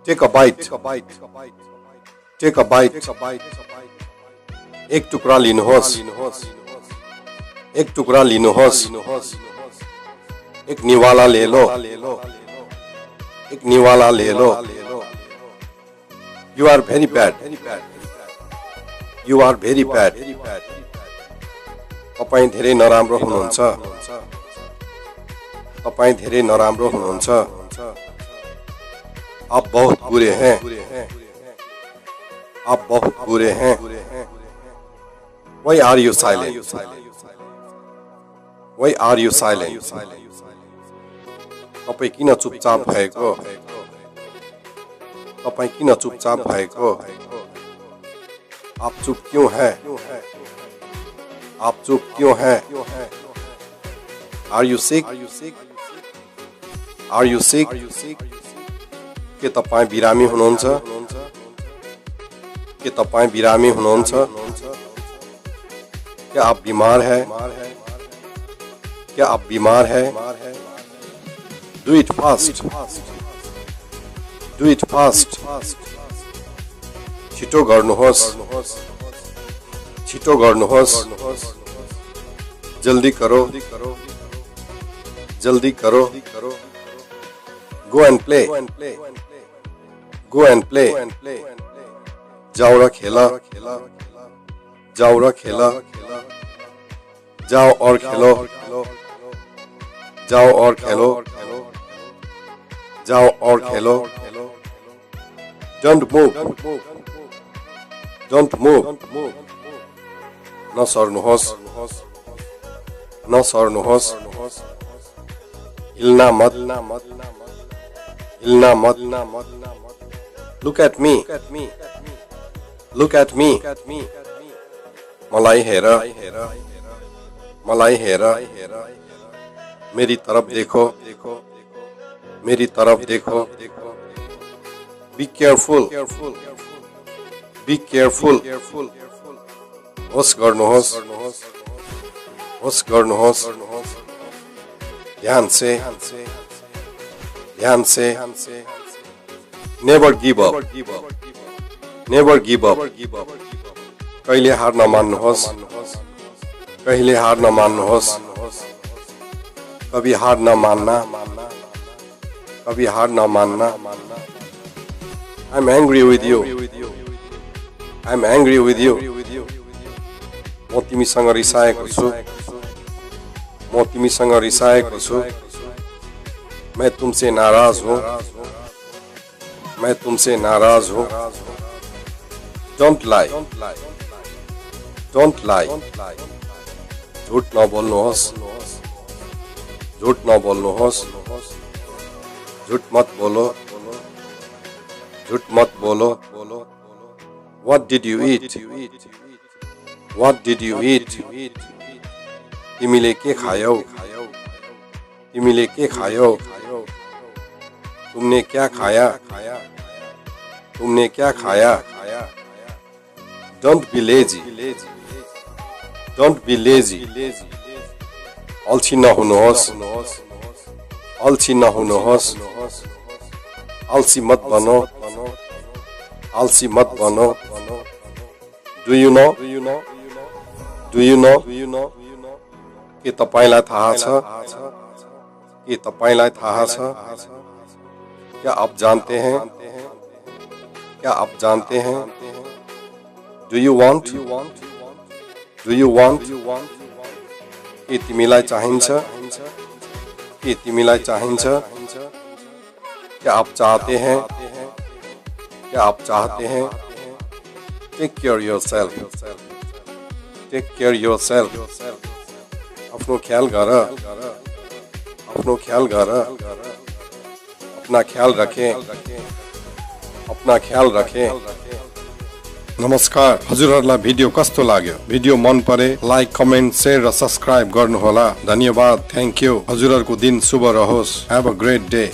Take a bite. Take a bite. एक टुकड़ा लिनुहोस्. एक टुकड़ा लिनुहोस्. एक निवाला ले लो. एक निवाला ले लो. You are very bad. You are very bad. तपाईं धेरै नराम्रो हुनुहुन्छ. तपाईं धेरै नराम्रो हुनुहुन्छ. आप बहुत बुरे हैं. आप बहुत बुरे हैं. Why are you silent? Why are you silent? तपाईं किन चुपचाप भएको? तपाईं किन चुपचाप भएको? आप चुप क्यों हैं? आप चुप क्यों हैं? Are you sick? Are you sick? के तपाईं बिरामी हुनुहुन्छ? के तपाईं बिरामी हुनुहुन्छ? क्या आप बीमार हैं? क्या आप बीमार हैं? Do it fast. Do it fast. छिटो गर्नुहोस्. छिटो गर्नुहोस्. जल्दी करो. जल्दी करो. Go and play. Go and play. जाओ र खेला. जाओ र खेला. जाओ और खेलो. जाओ और खेलो. जाओ और Khelo. Don't move. Don't move. नसर्नुहोस्. नसर्नुहोस्. हिल्ना मत. हिल्ना मत. Look at me. Look at me. मलाई हेर. मलाई हेर. मेरी तरफ देखो. मेरी तरफ देखो. Be careful. Be careful. होस गर्नुहोस्. होस गर्नुहोस्. ध्यान से. ध्यान से. Never give up. Never give up. कहिले हार नमान्नुहोस्. कहिले हार नमान्नुहोस्. कभी हार न मानना. कभी हार न मानना. I'm angry with you. I'm angry with you. म तिमीसँग रिसाएको छु. म तिमीसँग रिसाएको छु. मैं तुमसे नाराज हूँ. मैं तुमसे नाराज हूँ. Don't lie. Don't lie. झूठ न बोल्नुहोस्. झूठ न बोल्नुहोस्. झूठ मत बोलो. झूठ मत बोलो. What did you eat? What did you eat? तिमीले के खायौ? तिमीले के खायौ? तुमने क्या खाया? तुमने क्या खाया? Don't be lazy. Don't be lazy. अल्छी नहुनुहोस्. अल्छी नहुनुहोस्. आलसी मत बनो. आलसी मत बनो. Do you know? Do you know? के तपाईलाई थाहा छ? के तपाईलाई थाहा छ? क्या आप जानते हैं? क्या आप जानते हैं? Do you want? Do you want? के तिमीलाई चाहिन्छ? के तिमीलाई चाहिन्छ? क्या आप चाहते हैं? क्या आप चाहते हैं? Take care yourself. Take care yourself. अपनो ख्याल गर. अपनो ख्याल गर. अपना ख्याल रखें. अपना ख्याल रखें. नमस्कार. हजुरहरुलाई भिडियो कस्तो लाग्यो? भिडियो मन परे लाइक, कमेन्ट, शेयर र सब्स्क्राइब गर्नुहोला. धन्यवाद. Thank you. हजुरहरुको दिन शुभ रहोस्. Have a great day.